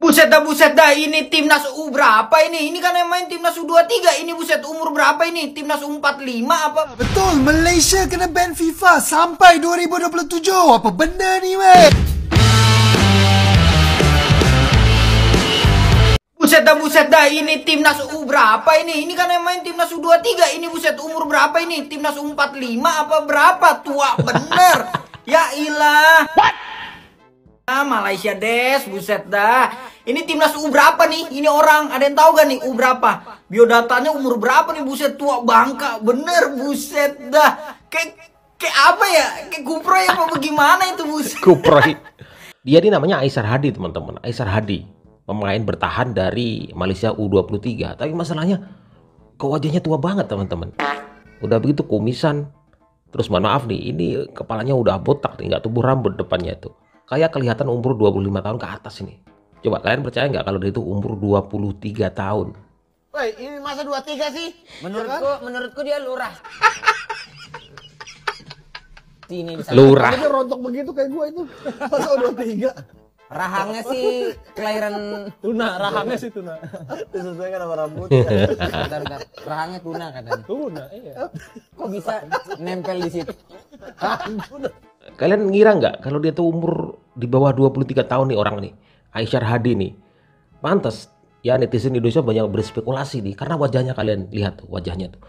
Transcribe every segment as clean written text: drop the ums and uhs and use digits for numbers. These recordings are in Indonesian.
Buset dah, ini timnas U berapa ini? Ini kan yang main timnas U23, ini buset umur berapa ini? Timnas U45 apa? Betul, Malaysia kena ban FIFA sampai 2027. Apa benda ni weh? Buset dah, ini timnas U berapa ini? Ini kan yang main timnas U23, ini buset umur berapa ini? Timnas U45 apa berapa? Tua bener. Ya ilah. Malaysia des, buset dah. Ini timnas U berapa nih? Ini orang, ada yang tahu gak nih U berapa? Biodatanya umur berapa nih? Buset, tua bangka, bener, buset dah. Kayak apa ya? Kayak kuproy apa bagaimana itu, buset? Kuproy. Dia ini namanya Aisar Hadi, teman-teman. Aisar Hadi, pemain bertahan dari Malaysia U23. Tapi masalahnya, kok wajahnya tua banget, teman-teman. Udah begitu kumisan. Terus mohon maaf nih, ini kepalanya udah botak nih, nggak tumbuh rambut depannya itu. Kayak kelihatan umur 25 tahun ke atas ini. Coba kalian percaya nggak kalau dia itu umur 23 tahun? Woi, ini masa 23 sih? Menurutku dia lurah. Sini lurah. Dia rontok begitu kayak gua itu. Masa 23. Rahangnya sih kelahiran tuna, rahangnya sih tuna. Disesuaikan sama rambutnya. Bentar. Rahangnya tuna katanya. Tuna, iya. Kok bisa nempel di situ? Kalian ngira nggak kalau dia tuh umur di bawah 23 tahun nih orang nih, Aisar Hadi nih. Pantas ya netizen Indonesia banyak berspekulasi nih karena wajahnya, kalian lihat tuh wajahnya tuh.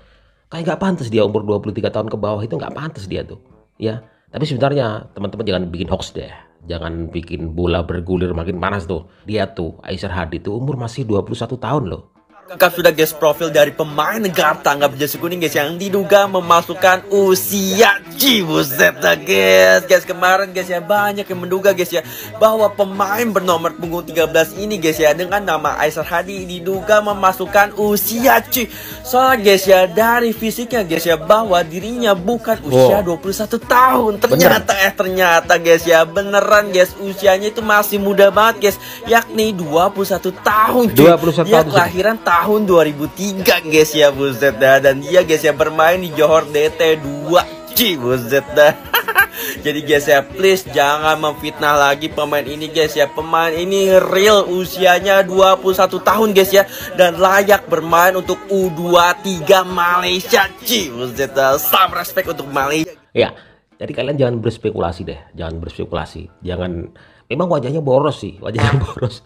Kayak nggak pantas dia umur 23 tahun ke bawah, itu nggak pantas dia tuh. Ya, tapi sebenarnya teman-teman jangan bikin hoax deh. Jangan bikin bola bergulir makin panas tuh. Dia tuh Aisar Hadi tuh umur masih 21 tahun loh. Lengkap sudah guys profil dari pemain negara tangga berjasa kuning guys yang diduga memasukkan usia buset dah guys. Kemarin guys ya banyak yang menduga guys ya bahwa pemain bernomor punggung 13 ini guys ya dengan nama Aisar Hadi diduga memasukkan usia soalnya guys ya dari fisiknya guys ya bahwa dirinya bukan usia 21 tahun. Ternyata guys ya beneran guys usianya itu masih muda banget guys, yakni 21 tahun cuy. 21 dia tahun kelahiran tahun 2003 guys ya buset dah, dan dia guys ya bermain di Johor DT2 buset dah. Jadi guys ya please jangan memfitnah lagi pemain ini guys ya. Pemain ini real usianya 21 tahun guys ya dan layak bermain untuk U23 Malaysia buset dah. Some respect untuk Malaysia. Ya, jadi kalian jangan berspekulasi deh, jangan berspekulasi. Jangan, memang wajahnya boros sih, wajahnya boros.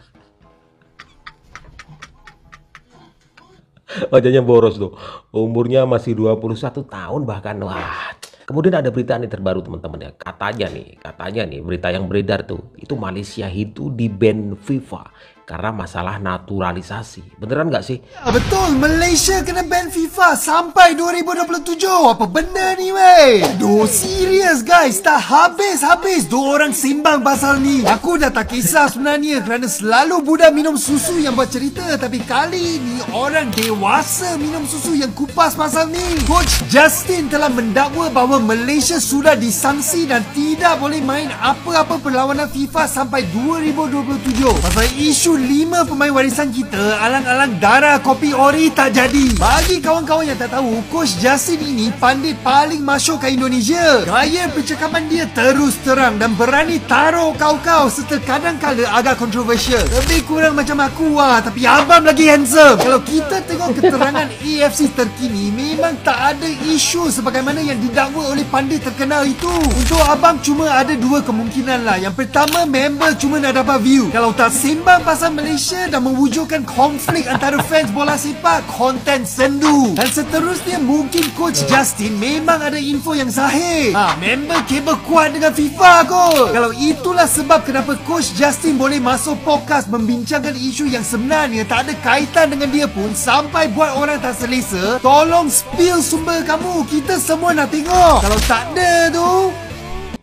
Wajahnya boros tuh. Umurnya masih 21 tahun bahkan. Wah. Kemudian ada berita nih terbaru teman-teman ya. Katanya nih berita yang beredar tuh, itu Malaysia itu di ban FIFA karena masalah naturalisasi. Beneran nggak sih? Ya, betul, Malaysia kena ban FIFA sampai 2027. Apa benda ni weh? Aduh, serius guys. Tak habis-habis dua orang simbang pasal ni. Aku dah tak kisah sebenarnya kerana selalu budak minum susu yang buat cerita. Tapi kali ni orang dewasa minum susu yang kupas pasal ni. Coach Justin telah mendakwa bahawa Malaysia sudah disangsi dan tidak boleh main apa-apa perlawanan FIFA sampai 2027. Pasal isu 5 pemain warisan kita alang-alang darah kopi ori tak jadi. Bagi kawan-kawan yang tak tahu, Coach Justin ini pandit paling masyhur kat Indonesia. Gaya percakapan dia terus terang dan berani taruh kau-kau serta kadang-kadang agak kontroversial. Lebih kurang macam aku tapi abang lagi handsome. Kalau kita tengok keterangan AFC terkini, memang tak ada isu sebagaimana yang didakwa oleh pandit terkenal itu. Untuk abang cuma ada dua kemungkinan lah. Yang pertama, member cuma nak dapat view. Kalau tak sembang pasal Malaysia dan mewujudkan konflik antara fans bola sepak, konten sendu. Dan seterusnya mungkin Coach Justin memang ada info yang sahih. Member kabel kuat dengan FIFA kot. Kalau itulah sebab kenapa Coach Justin boleh masuk podcast membincangkan isu yang sebenarnya tak ada kaitan dengan dia pun sampai buat orang tak selesa, tolong spill sumber kamu. Kita semua nak tengok. Kalau tak ada tu.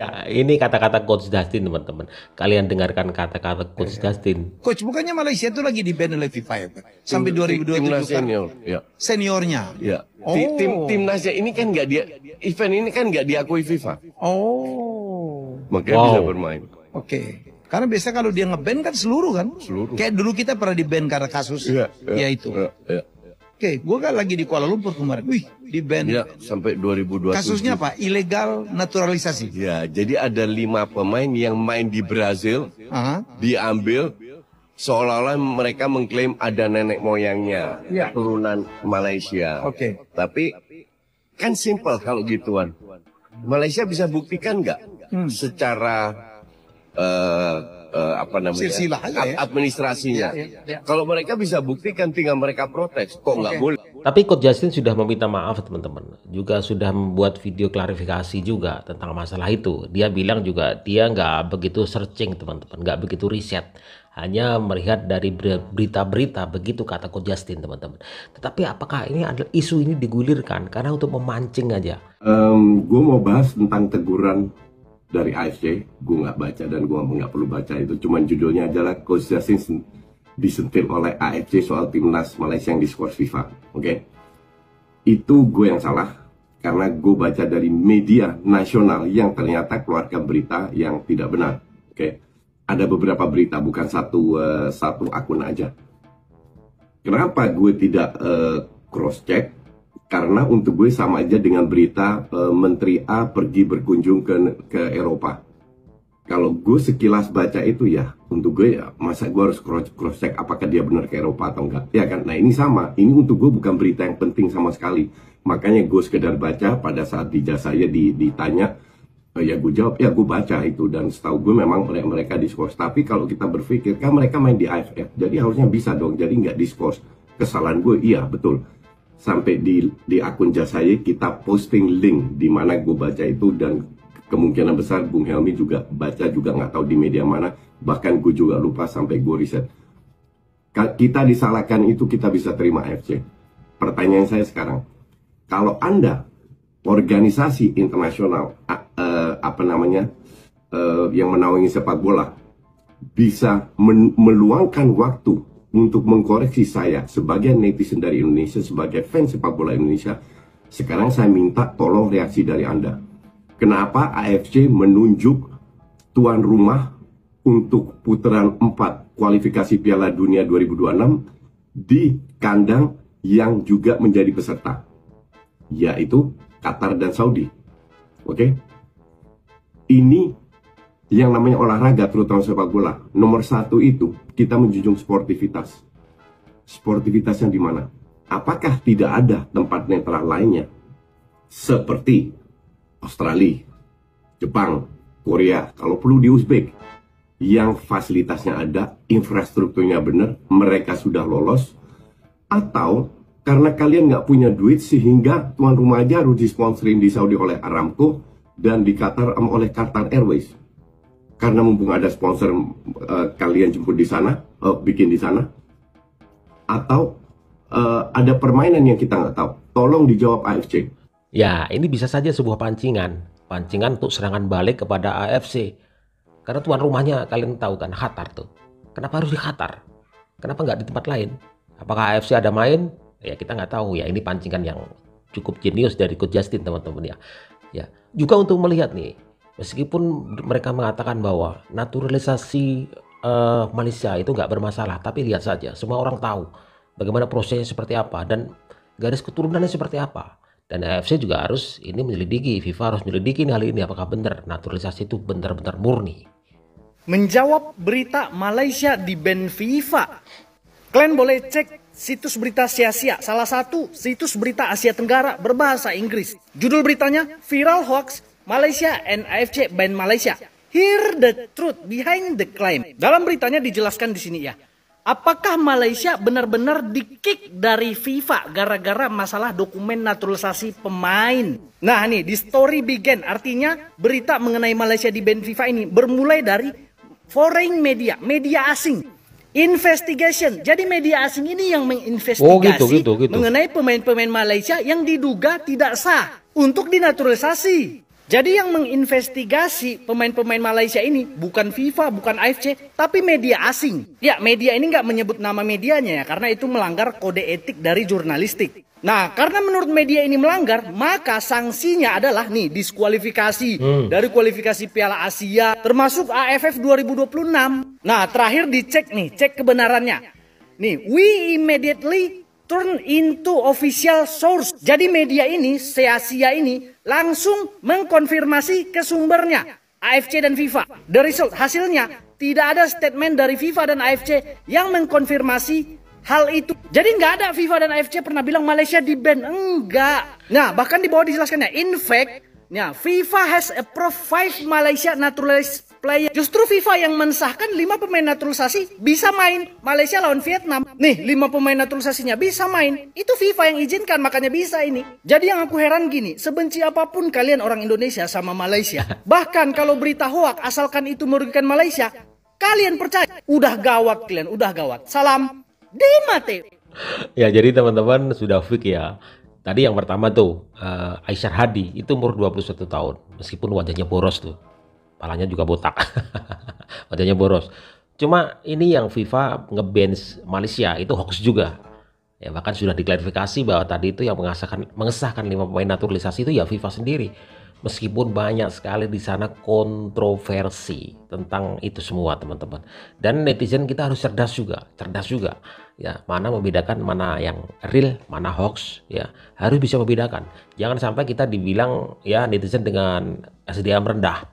Ya, ini kata-kata Coach Justin teman-teman. Kalian dengarkan kata-kata Coach Justin. Coach, bukannya Malaysia itu lagi di-ban oleh FIFA ya? Sampai 2027 timnas senior, ya. Seniornya. Ya. Oh. Timnasnya ini kan nggak dia, event ini kan nggak diakui FIFA. Oh. Makanya bisa bermain. Oke. Karena biasa kalau dia nge-ban kan seluruh kan? Seluruh. Kayak dulu kita pernah di-ban karena kasus ya itu. Ya. Oke, gue kan lagi di Kuala Lumpur kemarin. Wih, di-ban. Ya, sampai 2027. Kasusnya apa? Ilegal naturalisasi. Ya, jadi ada 5 pemain yang main di Brazil, diambil, seolah-olah mereka mengklaim ada nenek moyangnya, turunan Malaysia. Oke. Tapi kan simple kalau gituan. Malaysia bisa buktikan nggak secara apa namanya Silsilah aja ya. administrasinya? Kalau mereka bisa buktikan, tinggal mereka protes. Kok nggak boleh? Tapi Coach Justin sudah meminta maaf teman-teman, juga sudah membuat video klarifikasi juga tentang masalah itu. Dia bilang juga dia nggak begitu searching teman-teman, nggak begitu riset, hanya melihat dari berita-berita, begitu kata Coach Justin teman-teman. Tetapi apakah ini adalah isu ini digulirkan karena untuk memancing aja? Gue mau bahas tentang teguran dari AFC. Gue nggak baca dan gue nggak perlu baca itu, cuman judulnya adalah Coach Justin disentil oleh AFC soal timnas Malaysia yang diskors FIFA. Oke. Itu gue yang salah karena gue baca dari media nasional yang ternyata keluarkan berita yang tidak benar. Oke. Ada beberapa berita, bukan satu akun aja. Kenapa gue tidak cross check? Karena untuk gue sama aja dengan berita Menteri A pergi berkunjung ke Eropa. Kalau gue sekilas baca itu ya, untuk gue ya, masa gue harus cross check apakah dia benar ke Eropa atau enggak. Ya kan, nah ini sama, ini untuk gue bukan berita yang penting sama sekali. Makanya gue sekedar baca pada saat di jasa saya ditanya, ya gue jawab, ya gue baca itu. Dan setahu gue memang mereka diskors. Tapi kalau kita berpikir, kan mereka main di AFF, jadi harusnya bisa dong, jadi nggak diskors. Kesalahan gue, iya betul. Sampai di akun jasa saya kita posting link di mana gue baca itu, dan kemungkinan besar Bung Helmi juga baca, juga nggak tahu di media mana. Bahkan gue juga lupa sampai gue riset. Kita disalahkan itu kita bisa terima AFC. Pertanyaan saya sekarang, kalau Anda organisasi internasional yang menaungi sepak bola bisa meluangkan waktu untuk mengkoreksi saya sebagai netizen dari Indonesia, sebagai fans sepak bola Indonesia, sekarang saya minta tolong reaksi dari Anda. Kenapa AFC menunjuk tuan rumah untuk putaran 4 kualifikasi Piala Dunia 2026 di kandang yang juga menjadi peserta, yaitu Qatar dan Saudi. Oke? Ini yang namanya olahraga, terutama sepak bola. Nomor 1 itu kita menjunjung sportivitas. Sportivitas yang di mana? Apakah tidak ada tempat netral lainnya seperti Australia, Jepang, Korea, kalau perlu di Uzbek, yang fasilitasnya ada, infrastrukturnya benar, mereka sudah lolos? Atau karena kalian nggak punya duit sehingga tuan rumah aja harus disponsorin di Saudi oleh Aramco dan di Qatar oleh Qatar Airways? Karena mumpung ada sponsor, kalian jemput di sana, bikin di sana? Atau ada permainan yang kita nggak tahu? Tolong dijawab AFC. Ya, ini bisa saja sebuah pancingan untuk serangan balik kepada AFC. Karena tuan rumahnya kalian tahu kan, Qatar tuh. Kenapa harus di Qatar? Kenapa nggak di tempat lain? Apakah AFC ada main? Ya kita nggak tahu ya. Ini pancingan yang cukup jenius dari Coach Justin teman-teman ya. Ya, juga untuk melihat nih, meskipun mereka mengatakan bahwa naturalisasi Malaysia itu nggak bermasalah, tapi lihat saja, semua orang tahu bagaimana prosesnya seperti apa dan garis keturunannya seperti apa. Dan AFC juga harus ini menyelidiki, FIFA harus menyelidiki hal ini, apakah benar naturalisasi itu benar-benar murni. Menjawab berita Malaysia di ban FIFA, kalian boleh cek situs berita sia-sia, salah satu situs berita Asia Tenggara berbahasa Inggris. Judul beritanya, Viral Hoax, Malaysia and AFC ban Malaysia. Hear the truth behind the claim. Dalam beritanya dijelaskan di sini ya. Apakah Malaysia benar-benar di-kick dari FIFA gara-gara masalah dokumen naturalisasi pemain? Nah nih, di story began, artinya berita mengenai Malaysia di ban FIFA ini bermulai dari foreign media, media asing. Investigation, jadi media asing ini yang menginvestigasi mengenai pemain-pemain Malaysia yang diduga tidak sah untuk dinaturalisasi. Jadi yang menginvestigasi pemain-pemain Malaysia ini bukan FIFA, bukan AFC, tapi media asing. Ya, media ini nggak menyebut nama medianya ya, karena itu melanggar kode etik dari jurnalistik. Nah, karena menurut media ini melanggar, maka sanksinya adalah nih diskualifikasi dari kualifikasi Piala Asia, termasuk AFF 2026. Nah, terakhir dicek nih, cek kebenarannya. Nih, we immediately turn into official source. Jadi media ini, Asia ini langsung mengkonfirmasi ke sumbernya, AFC dan FIFA. The result, hasilnya tidak ada statement dari FIFA dan AFC yang mengkonfirmasi hal itu. Jadi nggak ada FIFA dan AFC pernah bilang Malaysia di ban, enggak. Nah, bahkan di bawah dijelaskannya, in fact, nah, FIFA has approved 5 Malaysia naturalized player. Justru FIFA yang mensahkan 5 pemain naturalisasi bisa main Malaysia lawan Vietnam. Nih, 5 pemain naturalisasinya bisa main. Itu FIFA yang izinkan, makanya bisa ini. Jadi yang aku heran gini, sebenci apapun kalian orang Indonesia sama Malaysia, bahkan kalau berita hoak asalkan itu merugikan Malaysia, kalian percaya. Udah gawat kalian, udah gawat. Salam Dimate. Ya, jadi teman-teman sudah fix ya. Tadi yang pertama tuh Aisyar Hadi itu umur 21 tahun. Meskipun wajahnya boros tuh. Palanya juga botak. Wajahnya boros. Cuma ini yang FIFA nge-ban Malaysia itu hoax juga. Ya, bahkan sudah diklarifikasi bahwa tadi itu yang mengesahkan 5 pemain naturalisasi itu ya FIFA sendiri. Meskipun banyak sekali di sana kontroversi tentang itu semua, teman-teman. Dan netizen kita harus cerdas juga. Ya, mana membedakan mana yang real, mana hoax, ya. Harus bisa membedakan. Jangan sampai kita dibilang ya netizen dengan SDM rendah.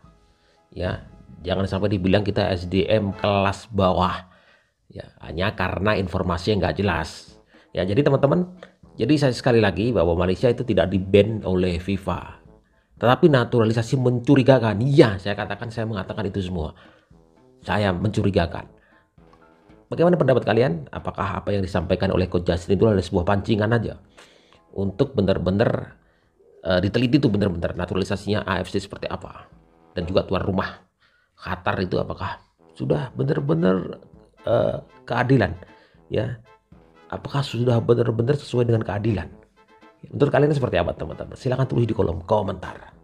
Ya, jangan sampai dibilang kita SDM kelas bawah. Ya, hanya karena informasi yang nggak jelas. Ya, jadi teman-teman, jadi saya sekali lagi bahwa Malaysia itu tidak di-ban oleh FIFA. Tetapi naturalisasi mencurigakan. Iya, saya mengatakan itu semua. Saya mencurigakan. Bagaimana pendapat kalian? Apakah apa yang disampaikan oleh Coach Justin itu adalah sebuah pancingan aja? Untuk benar-benar diteliti itu benar-benar naturalisasinya AFC seperti apa? Dan juga tuan rumah Qatar itu apakah sudah benar-benar keadilan? Ya, apakah sudah benar-benar sesuai dengan keadilan? Menurut kalian seperti apa, teman-teman? Silahkan tulis di kolom komentar.